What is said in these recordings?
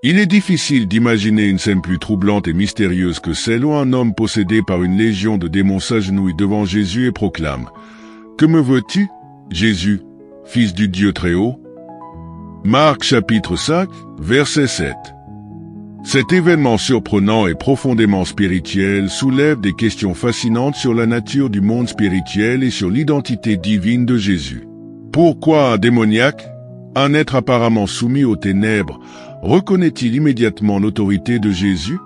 Il est difficile d'imaginer une scène plus troublante et mystérieuse que celle où un homme possédé par une légion de démons s'agenouille devant Jésus et proclame « Que me veux-tu, Jésus, fils du Dieu très haut ?» Marc chapitre 5, verset 7. Cet événement surprenant et profondément spirituel soulève des questions fascinantes sur la nature du monde spirituel et sur l'identité divine de Jésus. Pourquoi un démoniaque, un être apparemment soumis aux ténèbres, reconnaît-il immédiatement l'autorité de Jésus?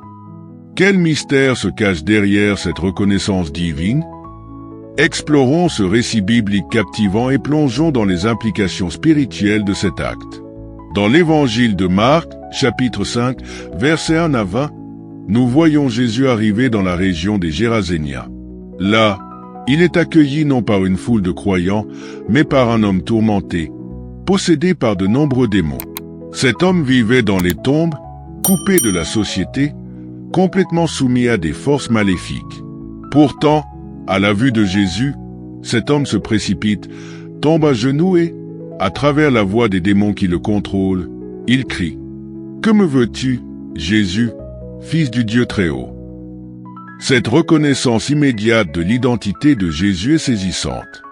Quel mystère se cache derrière cette reconnaissance divine? Explorons ce récit biblique captivant et plongeons dans les implications spirituelles de cet acte. Dans l'évangile de Marc, chapitre 5, versets 1 à 20, nous voyons Jésus arriver dans la région des Géraséniens. Là, il est accueilli non par une foule de croyants, mais par un homme tourmenté, possédé par de nombreux démons. Cet homme vivait dans les tombes, coupé de la société, complètement soumis à des forces maléfiques. Pourtant, à la vue de Jésus, cet homme se précipite, tombe à genoux et, à travers la voix des démons qui le contrôlent, il crie « Que me veux-tu, Jésus, fils du Dieu très haut ?» Cette reconnaissance immédiate de l'identité de Jésus est saisissante.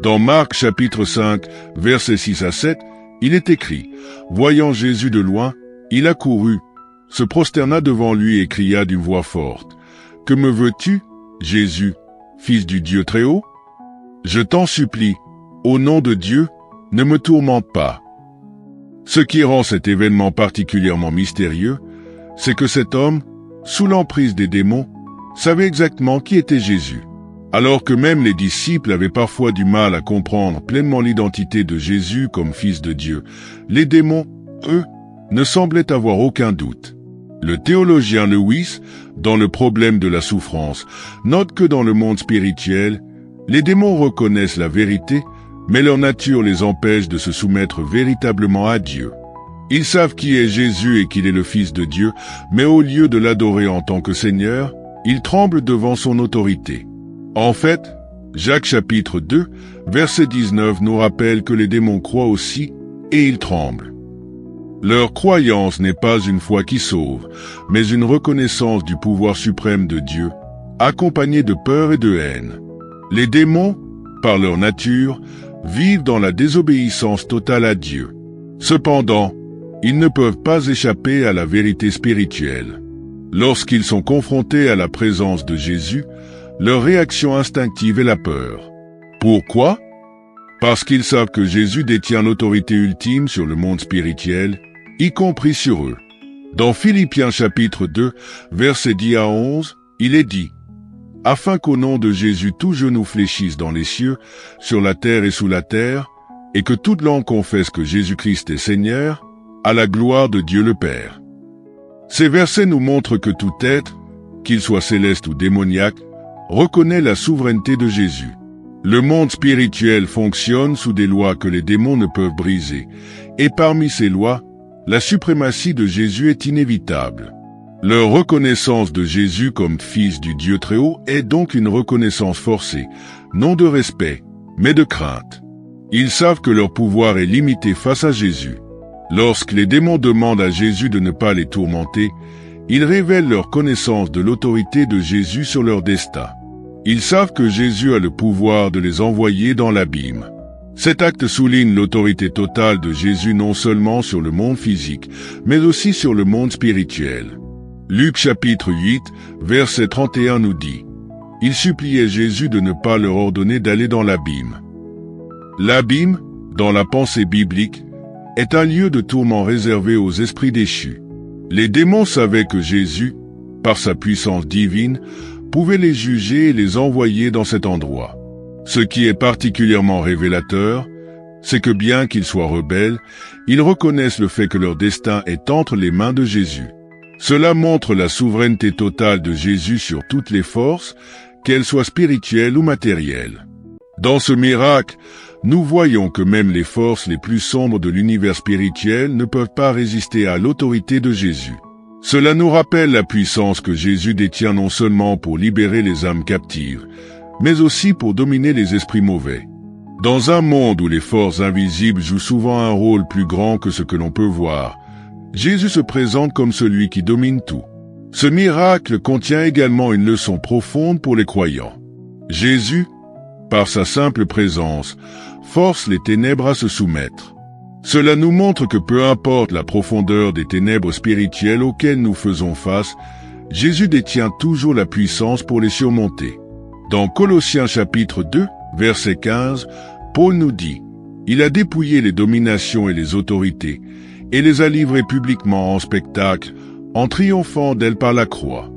Dans Marc chapitre 5, versets 6 à 7, il est écrit « Voyant Jésus de loin, il accourut, se prosterna devant lui et cria d'une voix forte « Que me veux-tu, Jésus, fils du Dieu très haut? Je t'en supplie, au nom de Dieu, ne me tourmente pas. » Ce qui rend cet événement particulièrement mystérieux, c'est que cet homme, sous l'emprise des démons, savait exactement qui était Jésus. Alors que même les disciples avaient parfois du mal à comprendre pleinement l'identité de Jésus comme fils de Dieu, les démons, eux, ne semblaient avoir aucun doute. Le théologien Lewis, dans Le problème de la souffrance, note que dans le monde spirituel, les démons reconnaissent la vérité, mais leur nature les empêche de se soumettre véritablement à Dieu. Ils savent qui est Jésus et qu'il est le Fils de Dieu, mais au lieu de l'adorer en tant que Seigneur, ils tremblent devant son autorité. En fait, Jacques chapitre 2, verset 19 nous rappelle que les démons croient aussi et ils tremblent. Leur croyance n'est pas une foi qui sauve, mais une reconnaissance du pouvoir suprême de Dieu, accompagnée de peur et de haine. Les démons, par leur nature, vivent dans la désobéissance totale à Dieu. Cependant, ils ne peuvent pas échapper à la vérité spirituelle. Lorsqu'ils sont confrontés à la présence de Jésus, leur réaction instinctive est la peur. Pourquoi? Parce qu'ils savent que Jésus détient l'autorité ultime sur le monde spirituel, y compris sur eux. Dans Philippiens chapitre 2, versets 10 à 11, il est dit « Afin qu'au nom de Jésus tout genou fléchisse dans les cieux, sur la terre et sous la terre, et que toute langue confesse que Jésus-Christ est Seigneur, à la gloire de Dieu le Père. » Ces versets nous montrent que tout être, qu'il soit céleste ou démoniaque, reconnaît la souveraineté de Jésus. Le monde spirituel fonctionne sous des lois que les démons ne peuvent briser, et parmi ces lois, la suprématie de Jésus est inévitable. Leur reconnaissance de Jésus comme Fils du Dieu très haut est donc une reconnaissance forcée, non de respect, mais de crainte. Ils savent que leur pouvoir est limité face à Jésus. Lorsque les démons demandent à Jésus de ne pas les tourmenter, ils révèlent leur connaissance de l'autorité de Jésus sur leur destin. Ils savent que Jésus a le pouvoir de les envoyer dans l'abîme. Cet acte souligne l'autorité totale de Jésus non seulement sur le monde physique, mais aussi sur le monde spirituel. Luc chapitre 8, verset 31 nous dit « Il suppliait Jésus de ne pas leur ordonner d'aller dans l'abîme. » L'abîme, dans la pensée biblique, est un lieu de tourment réservé aux esprits déchus. Les démons savaient que Jésus, par sa puissance divine, pouvait les juger et les envoyer dans cet endroit. Ce qui est particulièrement révélateur, c'est que bien qu'ils soient rebelles, ils reconnaissent le fait que leur destin est entre les mains de Jésus. Cela montre la souveraineté totale de Jésus sur toutes les forces, qu'elles soient spirituelles ou matérielles. Dans ce miracle, nous voyons que même les forces les plus sombres de l'univers spirituel ne peuvent pas résister à l'autorité de Jésus. Cela nous rappelle la puissance que Jésus détient non seulement pour libérer les âmes captives, mais aussi pour dominer les esprits mauvais. Dans un monde où les forces invisibles jouent souvent un rôle plus grand que ce que l'on peut voir, Jésus se présente comme celui qui domine tout. Ce miracle contient également une leçon profonde pour les croyants. Jésus, par sa simple présence, force les ténèbres à se soumettre. Cela nous montre que peu importe la profondeur des ténèbres spirituelles auxquelles nous faisons face, Jésus détient toujours la puissance pour les surmonter. Dans Colossiens chapitre 2, verset 15, Paul nous dit « Il a dépouillé les dominations et les autorités, et les a livrées publiquement en spectacle, en triomphant d'elles par la croix. »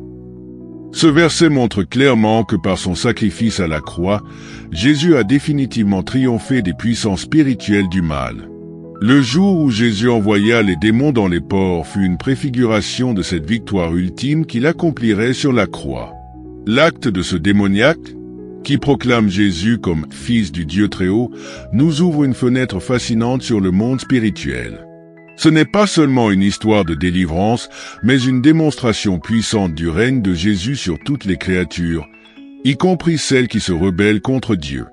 Ce verset montre clairement que par son sacrifice à la croix, Jésus a définitivement triomphé des puissances spirituelles du mal. Le jour où Jésus envoya les démons dans les ports fut une préfiguration de cette victoire ultime qu'il accomplirait sur la croix. L'acte de ce démoniaque, qui proclame Jésus comme « Fils du Dieu Très-Haut », nous ouvre une fenêtre fascinante sur le monde spirituel. Ce n'est pas seulement une histoire de délivrance, mais une démonstration puissante du règne de Jésus sur toutes les créatures, y compris celles qui se rebellent contre Dieu.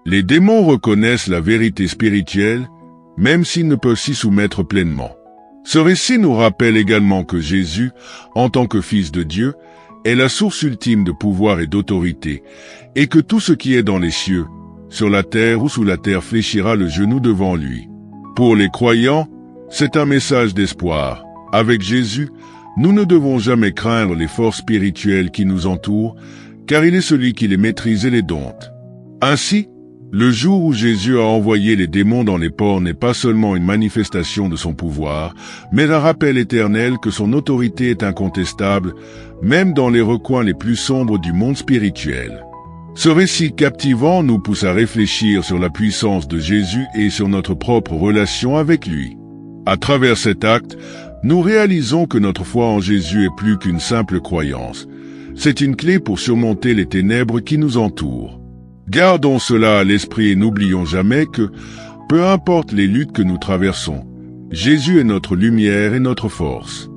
Les démons reconnaissent la vérité spirituelle, même s'ils ne peuvent s'y soumettre pleinement. Ce récit nous rappelle également que Jésus, en tant que Fils de Dieu, est la source ultime de pouvoir et d'autorité, et que tout ce qui est dans les cieux, sur la terre ou sous la terre fléchira le genou devant lui. Pour les croyants, c'est un message d'espoir. Avec Jésus, nous ne devons jamais craindre les forces spirituelles qui nous entourent, car il est celui qui les maîtrise et les dompte. Ainsi, le jour où Jésus a envoyé les démons dans les ports n'est pas seulement une manifestation de son pouvoir, mais un rappel éternel que son autorité est incontestable, même dans les recoins les plus sombres du monde spirituel. Ce récit captivant nous pousse à réfléchir sur la puissance de Jésus et sur notre propre relation avec lui. À travers cet acte, nous réalisons que notre foi en Jésus est plus qu'une simple croyance. C'est une clé pour surmonter les ténèbres qui nous entourent. Gardons cela à l'esprit et n'oublions jamais que, peu importe les luttes que nous traversons, Jésus est notre lumière et notre force.